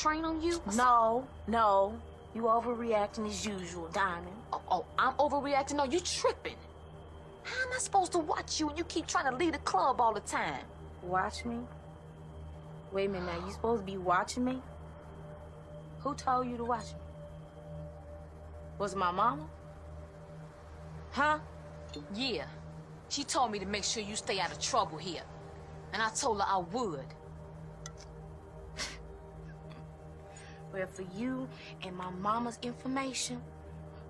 train on you? No. You overreacting as usual, Diamond. Oh, I'm overreacting? No, you tripping. How am I supposed to watch you when you keep trying to leave the club all the time? Watch me? Wait a minute, now you supposed to be watching me? Who told you to watch me? Was it my mama? Huh? Yeah. She told me to make sure you stay out of trouble here. And I told her I would. Well, for you and my mama's information,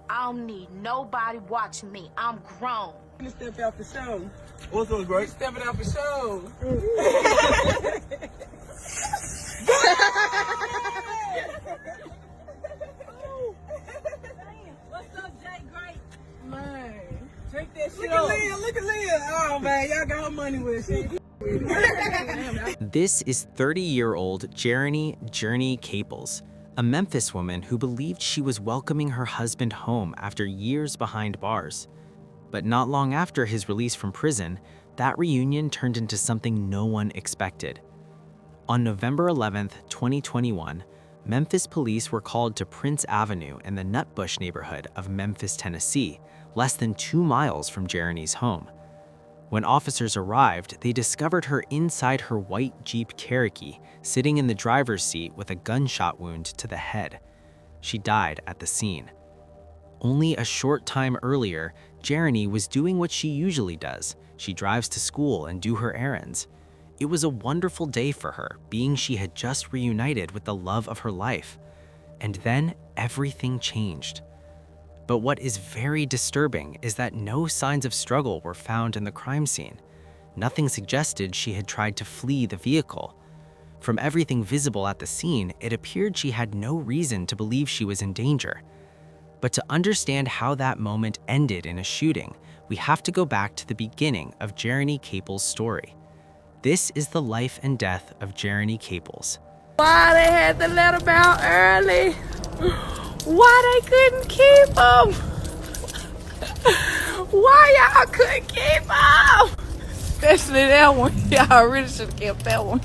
I don't need nobody watching me. I'm grown. You step out for show. What's up, Greg? You stepping out for show. What's up, Jay? Great. Man, take that shit Look at Leah. Oh, man, y'all got her money with she. This is 30-year-old Jerriny Caples, a Memphis woman who believed she was welcoming her husband home after years behind bars. But not long after his release from prison, that reunion turned into something no one expected. On November 11, 2021, Memphis police were called to Prince Avenue in the Nutbush neighborhood of Memphis, Tennessee, less than 2 miles from Jerriny's home. When officers arrived, they discovered her inside her white Jeep Cherokee, sitting in the driver's seat with a gunshot wound to the head. She died at the scene. Only a short time earlier, Jerriny was doing what she usually does. She drives to school and do her errands. It was a wonderful day for her, being she had just reunited with the love of her life. And then everything changed. But what is very disturbing is that no signs of struggle were found in the crime scene. Nothing suggested she had tried to flee the vehicle. From everything visible at the scene, it appeared she had no reason to believe she was in danger. But to understand how that moment ended in a shooting, we have to go back to the beginning of Jerriny Caples' story. This is the life and death of Jerriny Caples. Why they had to let him out early? Why they couldn't keep him? Why y'all couldn't keep him? Especially that one. Y'all really should have kept that one.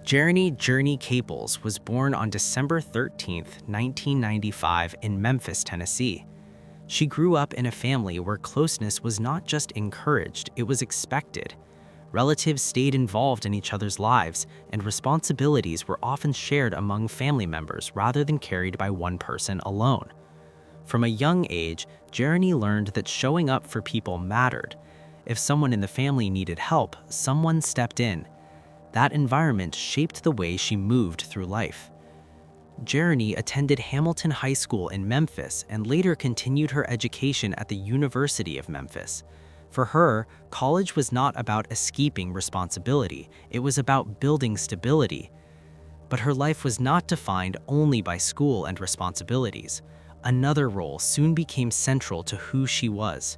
Jerriny Caples was born on December 13, 1995 in Memphis, Tennessee. She grew up in a family where closeness was not just encouraged, it was expected. Relatives stayed involved in each other's lives, and responsibilities were often shared among family members rather than carried by one person alone. From a young age, Jerriny learned that showing up for people mattered. If someone in the family needed help, someone stepped in. That environment shaped the way she moved through life. Jerriny attended Hamilton High School in Memphis and later continued her education at the University of Memphis. For her, college was not about escaping responsibility, it was about building stability. But her life was not defined only by school and responsibilities. Another role soon became central to who she was.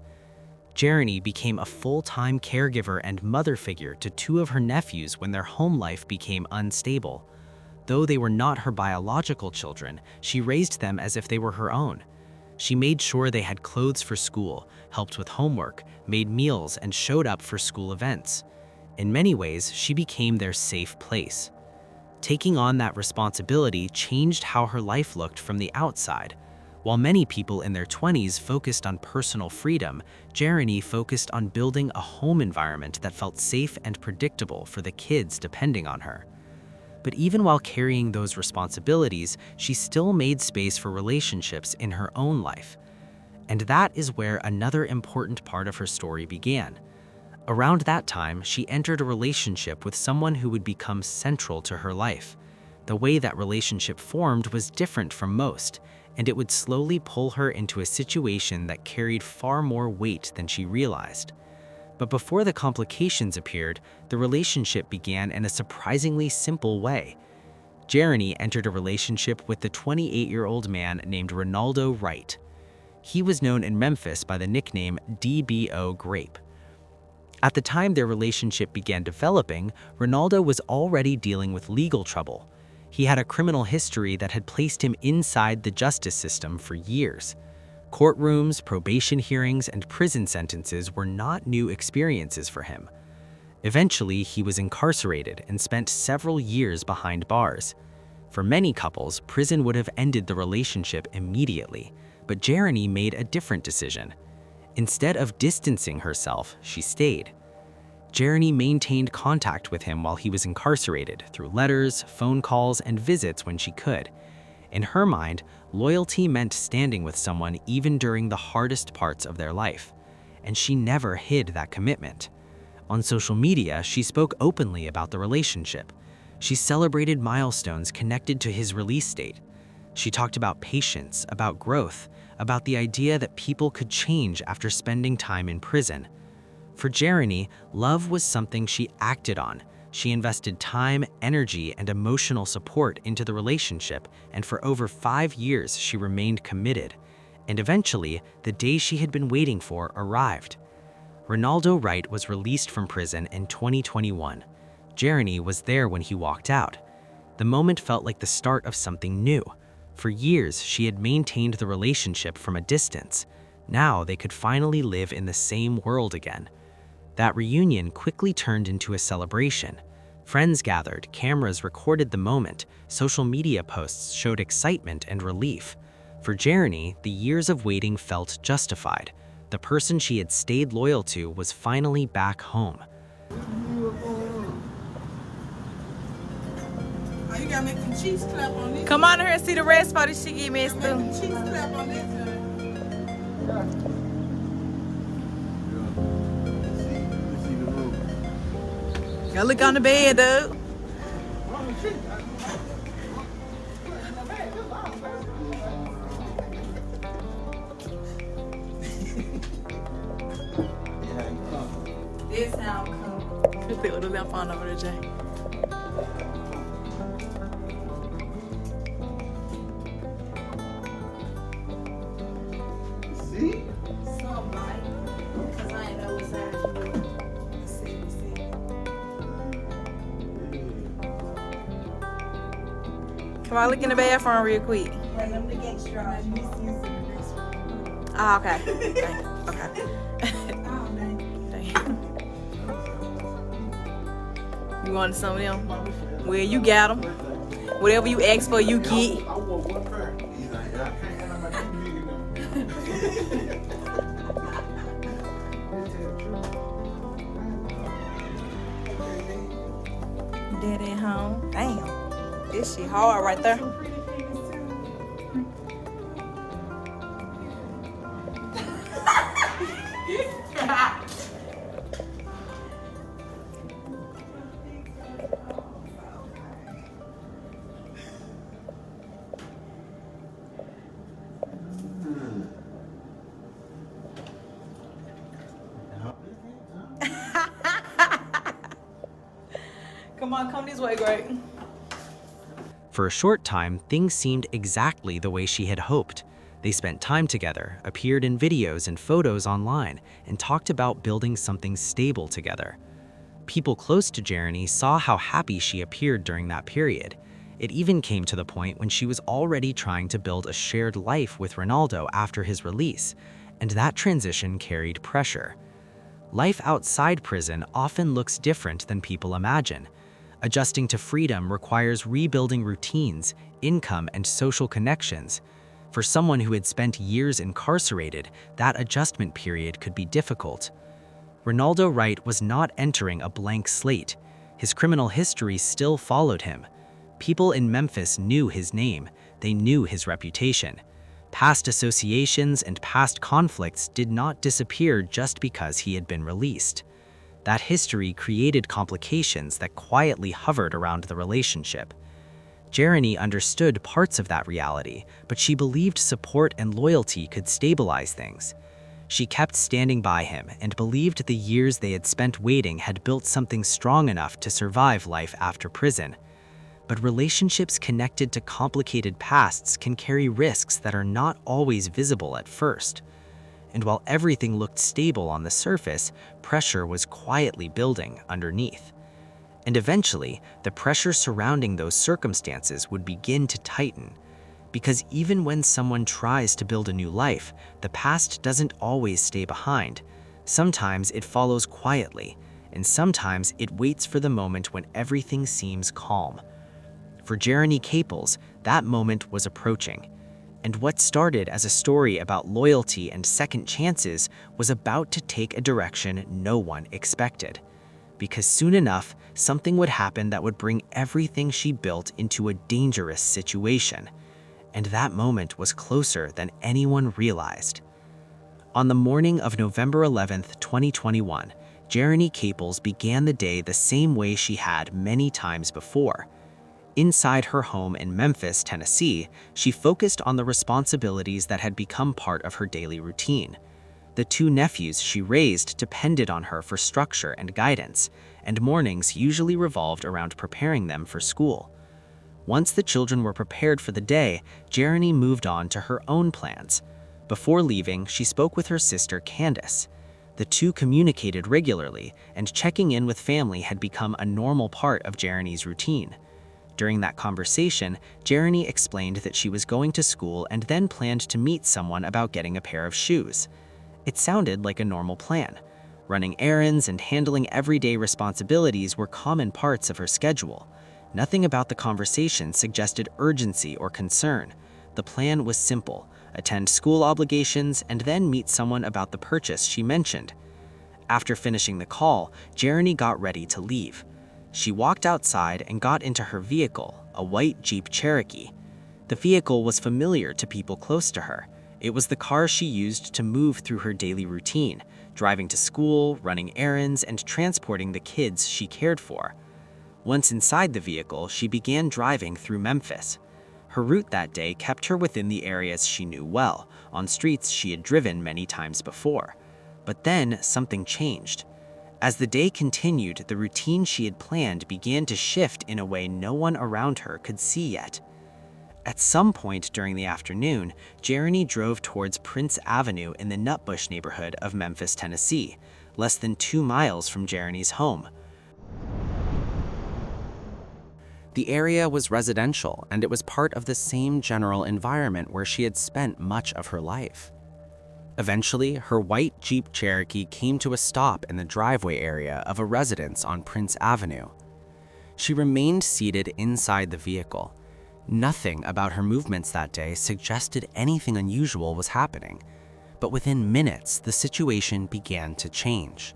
Jerriny became a full-time caregiver and mother figure to 2 of her nephews when their home life became unstable. Though they were not her biological children, she raised them as if they were her own. She made sure they had clothes for school, helped with homework, made meals, and showed up for school events. In many ways, she became their safe place. Taking on that responsibility changed how her life looked from the outside. While many people in their 20s focused on personal freedom, Jerriny focused on building a home environment that felt safe and predictable for the kids depending on her. But even while carrying those responsibilities, she still made space for relationships in her own life. And that is where another important part of her story began. Around that time, she entered a relationship with someone who would become central to her life. The way that relationship formed was different from most, and it would slowly pull her into a situation that carried far more weight than she realized. But before the complications appeared, the relationship began in a surprisingly simple way. Jerriny entered a relationship with the 28-year-old man named Ronaldo Wright. He was known in Memphis by the nickname DBO Grape. At the time their relationship began developing, Ronaldo was already dealing with legal trouble. He had a criminal history that had placed him inside the justice system for years. Courtrooms, probation hearings, and prison sentences were not new experiences for him. Eventually, he was incarcerated and spent several years behind bars. For many couples, prison would have ended the relationship immediately, but Jerriny made a different decision. Instead of distancing herself, she stayed. Jerriny maintained contact with him while he was incarcerated through letters, phone calls, and visits when she could. In her mind, loyalty meant standing with someone even during the hardest parts of their life, and she never hid that commitment. On social media, she spoke openly about the relationship. She celebrated milestones connected to his release date. She talked about patience, about growth, about the idea that people could change after spending time in prison. For Jerriny, love was something she acted on. She invested time, energy, and emotional support into the relationship, and for over 5 years she remained committed. And eventually, the day she had been waiting for arrived. Ronaldo Wright was released from prison in 2021. Jerriny was there when he walked out. The moment felt like the start of something new. For years, she had maintained the relationship from a distance. Now they could finally live in the same world again. That reunion quickly turned into a celebration. Friends gathered, cameras recorded the moment, social media posts showed excitement and relief. For Jerriny, the years of waiting felt justified. The person she had stayed loyal to was finally back home. Oh, you gotta make them cheeks clap on this. Come on here and see the rest for this shit get messed Make up. them cheeks clap on this. Gotta look on the bed, dude. This how I'm coming. Just with the left on over there, Jay. See? Somebody. Because I ain't know what's happening. See. Come on, look in the bathroom real quick. Right, I'm the extra. I miss you in the next one. Ah, okay. Okay. Oh, man. You want some of them? Well, you got them. Whatever you ask for, you get. I want one pair. He's like, I can't have my Dead at home. Damn. This shit hard right there. Come on, come this way, Greg. For a short time, things seemed exactly the way she had hoped. They spent time together, appeared in videos and photos online, and talked about building something stable together. People close to Jerriny saw how happy she appeared during that period. It even came to the point when she was already trying to build a shared life with Ronaldo after his release, and that transition carried pressure. Life outside prison often looks different than people imagine. Adjusting to freedom requires rebuilding routines, income, and social connections. For someone who had spent years incarcerated, that adjustment period could be difficult. Ronaldo Wright was not entering a blank slate. His criminal history still followed him. People in Memphis knew his name. They knew his reputation. Past associations and past conflicts did not disappear just because he had been released. That history created complications that quietly hovered around the relationship. Jerriny understood parts of that reality, but she believed support and loyalty could stabilize things. She kept standing by him and believed the years they had spent waiting had built something strong enough to survive life after prison. But relationships connected to complicated pasts can carry risks that are not always visible at first. And while everything looked stable on the surface, pressure was quietly building underneath. And eventually, the pressure surrounding those circumstances would begin to tighten. Because even when someone tries to build a new life, the past doesn't always stay behind. Sometimes it follows quietly, and sometimes it waits for the moment when everything seems calm. For For Jerriny Caples, that moment was approaching. And what started as a story about loyalty and second chances was about to take a direction no one expected. Because soon enough, something would happen that would bring everything she built into a dangerous situation. And that moment was closer than anyone realized. On the morning of November 11th, 2021, Jerriny Caples began the day the same way she had many times before. Inside her home in Memphis, Tennessee, she focused on the responsibilities that had become part of her daily routine. The two nephews she raised depended on her for structure and guidance, and mornings usually revolved around preparing them for school. Once the children were prepared for the day, Jerriny moved on to her own plans. Before leaving, she spoke with her sister Candace. The two communicated regularly, and checking in with family had become a normal part of Jerriny's routine. During that conversation, Jerriny explained that she was going to school and then planned to meet someone about getting a pair of shoes. It sounded like a normal plan. Running errands and handling everyday responsibilities were common parts of her schedule. Nothing about the conversation suggested urgency or concern. The plan was simple: attend school obligations and then meet someone about the purchase she mentioned. After finishing the call, Jerriny got ready to leave. She walked outside and got into her vehicle, a white Jeep Cherokee. The vehicle was familiar to people close to her. It was the car she used to move through her daily routine, driving to school, running errands, and transporting the kids she cared for. Once inside the vehicle, she began driving through Memphis. Her route that day kept her within the areas she knew well, on streets she had driven many times before. But then something changed. As the day continued, the routine she had planned began to shift in a way no one around her could see yet. At some point during the afternoon, Jerriny drove towards Prince Avenue in the Nutbush neighborhood of Memphis, Tennessee, less than 2 miles from Jerriny's home. The area was residential, and it was part of the same general environment where she had spent much of her life. Eventually, her white Jeep Cherokee came to a stop in the driveway area of a residence on Prince Avenue. She remained seated inside the vehicle. Nothing about her movements that day suggested anything unusual was happening, but within minutes, the situation began to change.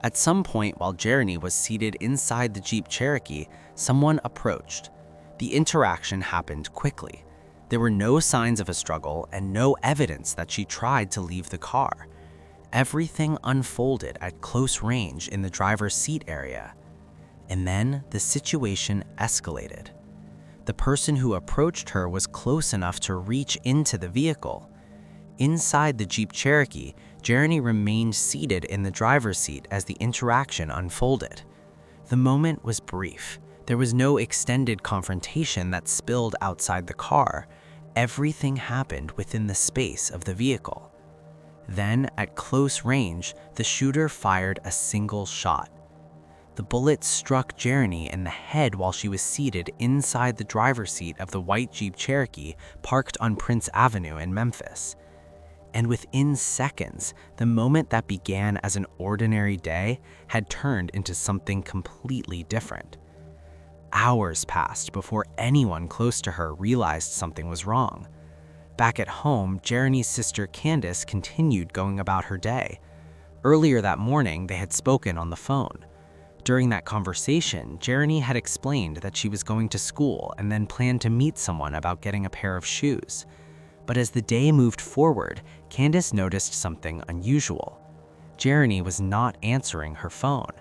At some point while Jerriny was seated inside the Jeep Cherokee, someone approached. The interaction happened quickly. There were no signs of a struggle and no evidence that she tried to leave the car. Everything unfolded at close range in the driver's seat area. And then the situation escalated. The person who approached her was close enough to reach into the vehicle. Inside the Jeep Cherokee, Jerriny remained seated in the driver's seat as the interaction unfolded. The moment was brief. There was no extended confrontation that spilled outside the car. Everything happened within the space of the vehicle. Then, at close range, the shooter fired a single shot. The bullet struck Jerriny in the head while she was seated inside the driver's seat of the white Jeep Cherokee parked on Prince Avenue in Memphis. And within seconds, the moment that began as an ordinary day had turned into something completely different. Hours passed before anyone close to her realized something was wrong. Back at home, Jerriny's sister Candace continued going about her day. Earlier that morning, they had spoken on the phone. During that conversation, Jerriny had explained that she was going to school and then planned to meet someone about getting a pair of shoes. But as the day moved forward, Candace noticed something unusual. Jerriny was not answering her phone.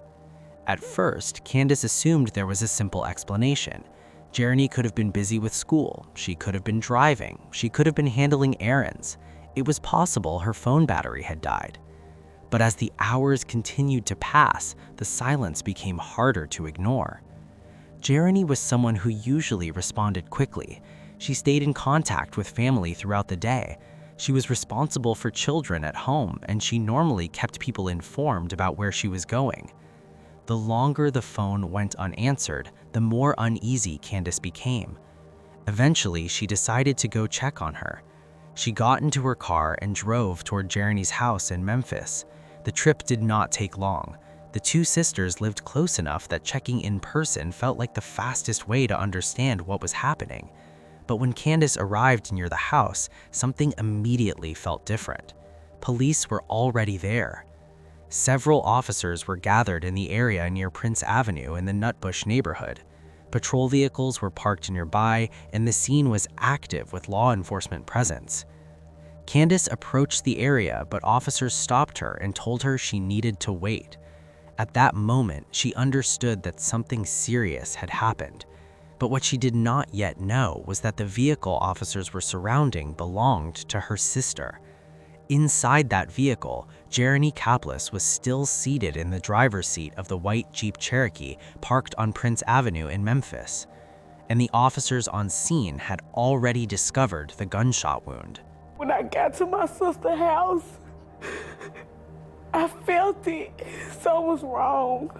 At first, Candace assumed there was a simple explanation. Jerriny could have been busy with school, she could have been driving, she could have been handling errands. It was possible her phone battery had died. But as the hours continued to pass, the silence became harder to ignore. Jerriny was someone who usually responded quickly. She stayed in contact with family throughout the day. She was responsible for children at home, and she normally kept people informed about where she was going. The longer the phone went unanswered, the more uneasy Candace became. Eventually, she decided to go check on her. She got into her car and drove toward Jerriny's house in Memphis. The trip did not take long. The two sisters lived close enough that checking in person felt like the fastest way to understand what was happening. But when Candace arrived near the house, something immediately felt different. Police were already there. Several officers were gathered in the area near Prince Avenue in the Nutbush neighborhood. Patrol vehicles were parked nearby, and the scene was active with law enforcement presence. Candace approached the area, but officers stopped her and told her she needed to wait. At that moment, she understood that something serious had happened. But what she did not yet know was that the vehicle officers were surrounding belonged to her sister. Inside that vehicle, Jerriny Kaplis was still seated in the driver's seat of the white Jeep Cherokee parked on Prince Avenue in Memphis. And the officers on scene had already discovered the gunshot wound. When I got to my sister's house, I felt it. Something was wrong.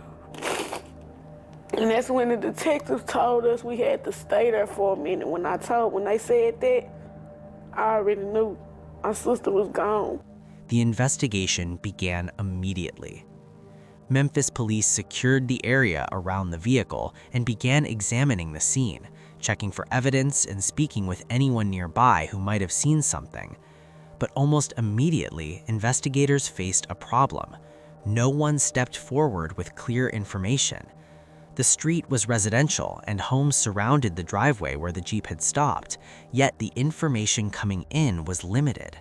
And that's when the detectives told us we had to stay there for a minute. When they said that, I already knew my sister was gone. The investigation began immediately. Memphis police secured the area around the vehicle and began examining the scene, checking for evidence and speaking with anyone nearby who might have seen something. But almost immediately, investigators faced a problem. No one stepped forward with clear information. The street was residential and homes surrounded the driveway where the Jeep had stopped, yet the information coming in was limited.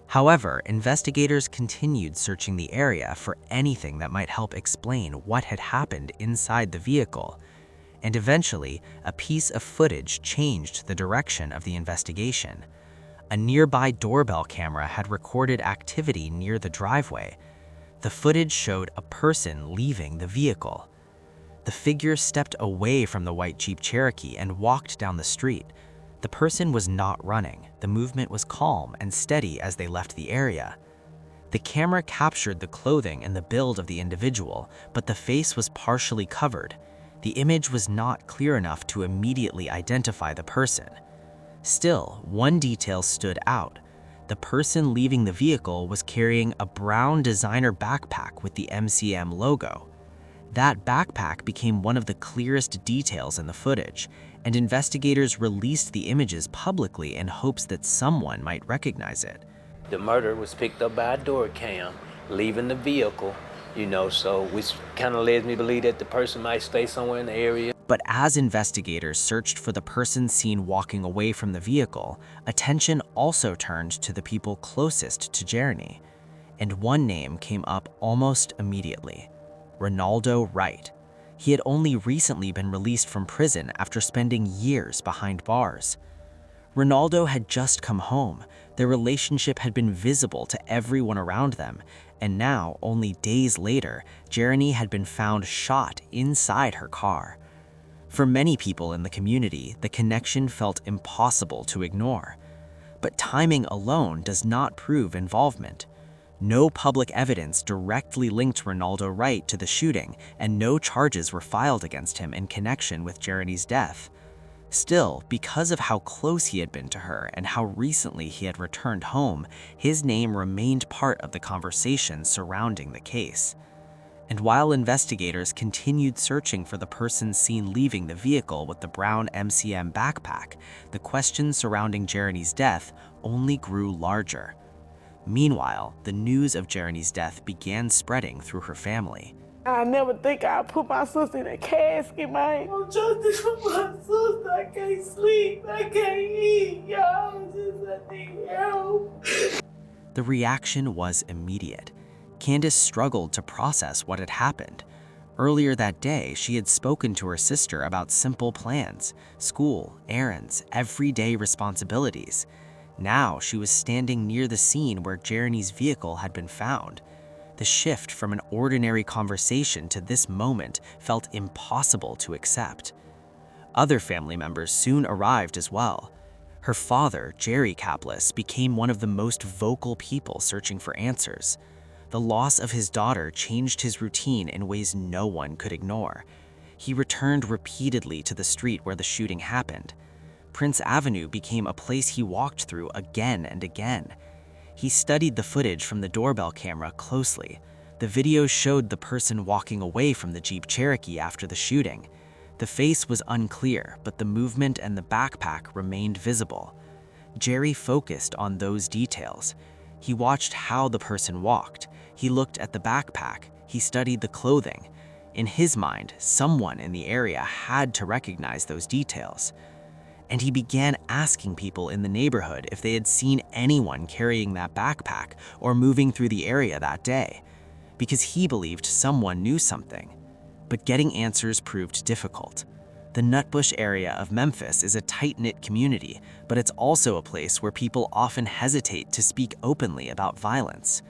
However, investigators continued searching the area for anything that might help explain what had happened inside the vehicle. And eventually, a piece of footage changed the direction of the investigation. A nearby doorbell camera had recorded activity near the driveway. The footage showed a person leaving the vehicle. The figure stepped away from the white Jeep Cherokee and walked down the street. The person was not running. The movement was calm and steady as they left the area. The camera captured the clothing and the build of the individual, but the face was partially covered. The image was not clear enough to immediately identify the person. Still, one detail stood out. The person leaving the vehicle was carrying a brown designer backpack with the MCM logo. That backpack became one of the clearest details in the footage, and investigators released the images publicly in hopes that someone might recognize it. The murder was picked up by a door cam, leaving the vehicle, so which kind of led me to believe that the person might stay somewhere in the area. But as investigators searched for the person seen walking away from the vehicle, attention also turned to the people closest to Jerriny, and one name came up almost immediately: Ronaldo Wright. He had only recently been released from prison after spending years behind bars. Ronaldo had just come home. Their relationship had been visible to everyone around them, and now, only days later, Jerriny had been found shot inside her car. For many people in the community, the connection felt impossible to ignore. But timing alone does not prove involvement. No public evidence directly linked Ronaldo Wright to the shooting, and no charges were filed against him in connection with Jerriny's death. Still, because of how close he had been to her and how recently he had returned home, his name remained part of the conversation surrounding the case. And while investigators continued searching for the person seen leaving the vehicle with the brown MCM backpack, the questions surrounding Jerriny's death only grew larger. Meanwhile, the news of Jerriny's death began spreading through her family. I never think I'd put my sister in a casket, man. I'm justice for my sister. I can't sleep. I can't eat. Y'all, I need help. The reaction was immediate. Candace struggled to process what had happened. Earlier that day, she had spoken to her sister about simple plans, school, errands, everyday responsibilities. Now she was standing near the scene where Jerriny's vehicle had been found. The shift from an ordinary conversation to this moment felt impossible to accept. Other family members soon arrived as well. Her father, Jerry Kaplis, became one of the most vocal people searching for answers. The loss of his daughter changed his routine in ways no one could ignore. He returned repeatedly to the street where the shooting happened. Prince Avenue became a place he walked through again and again. He studied the footage from the doorbell camera closely. The video showed the person walking away from the Jeep Cherokee after the shooting. The face was unclear, but the movement and the backpack remained visible. Jerry focused on those details. He watched how the person walked. He looked at the backpack. He studied the clothing. In his mind, someone in the area had to recognize those details. And he began asking people in the neighborhood if they had seen anyone carrying that backpack or moving through the area that day, because he believed someone knew something. But getting answers proved difficult. The Nutbush area of Memphis is a tight-knit community, but it's also a place where people often hesitate to speak openly about violence.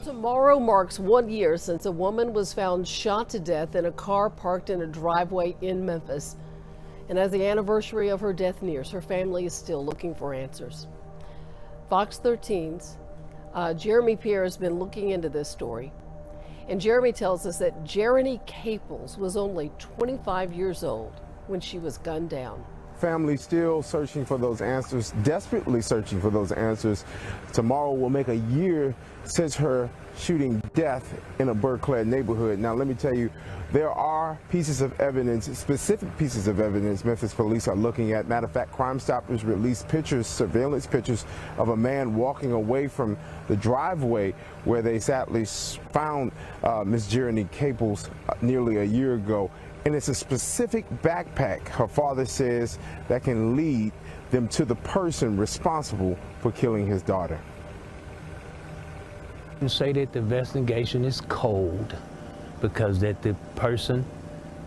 Tomorrow marks 1 year since a woman was found shot to death in a car parked in a driveway in Memphis. And as the anniversary of her death nears, her family is still looking for answers. Fox 13's Jeremy Pierre has been looking into this story. And Jeremy tells us that Jerriny Caples was only 25 years old when she was gunned down. Family still searching for those answers, desperately searching for those answers. Tomorrow will make a year since her shooting death in a bird-clad neighborhood. Now, let me tell you, there are pieces of evidence, specific pieces of evidence Memphis police are looking at. Matter of fact, Crime Stoppers released pictures, surveillance pictures of a man walking away from the driveway where they sadly found Miss Jerriny Caples nearly a year ago. And it's a specific backpack, her father says, that can lead them to the person responsible for killing his daughter. And say that the investigation is cold because that the person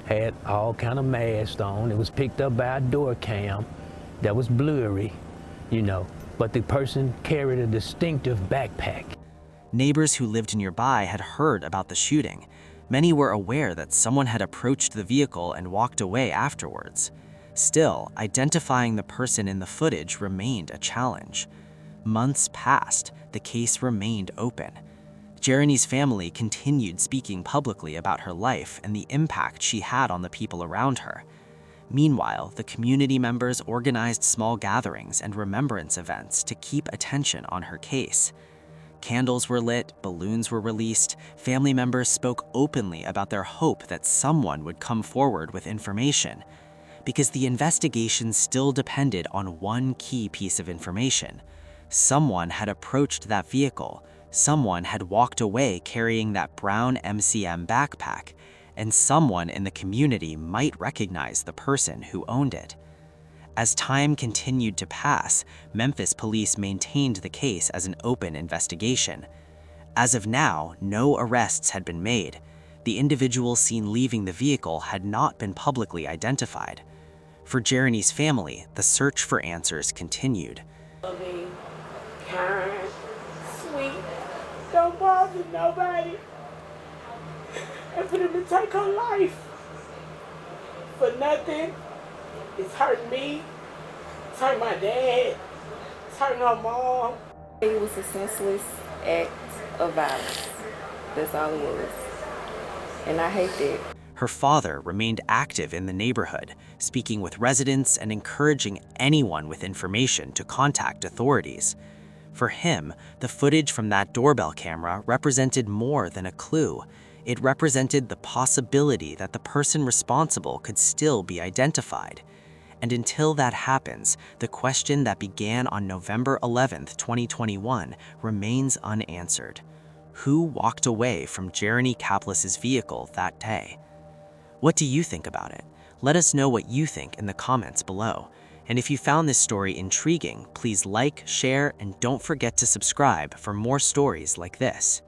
had all kind of masks on. It was picked up by a door cam that was blurry, you know, but the person carried a distinctive backpack. Neighbors who lived nearby had heard about the shooting. Many were aware that someone had approached the vehicle and walked away afterwards. Still, identifying the person in the footage remained a challenge. Months passed, the case remained open. Jerriny's family continued speaking publicly about her life and the impact she had on the people around her. Meanwhile, the community members organized small gatherings and remembrance events to keep attention on her case. Candles were lit, balloons were released, family members spoke openly about their hope that someone would come forward with information, because the investigation still depended on one key piece of information. Someone had approached that vehicle, someone had walked away carrying that brown MCM backpack, and someone in the community might recognize the person who owned it. As time continued to pass, Memphis police maintained the case as an open investigation. As of now, no arrests had been made. The individual seen leaving the vehicle had not been publicly identified. For Jerriny's family, the search for answers continued. Loving, kind, sweet, don't bother nobody. And for them to take her life for nothing, it's hurting me, it's hurting my dad, it's hurting her mom. It was a senseless act of violence. That's all it was. And I hate that. Her father remained active in the neighborhood, speaking with residents and encouraging anyone with information to contact authorities. For him, the footage from that doorbell camera represented more than a clue. It represented the possibility that the person responsible could still be identified. And until that happens, the question that began on November 11th, 2021 remains unanswered. Who walked away from Jerriny Caples' vehicle that day? What do you think about it? Let us know what you think in the comments below. And if you found this story intriguing, please like, share, and don't forget to subscribe for more stories like this.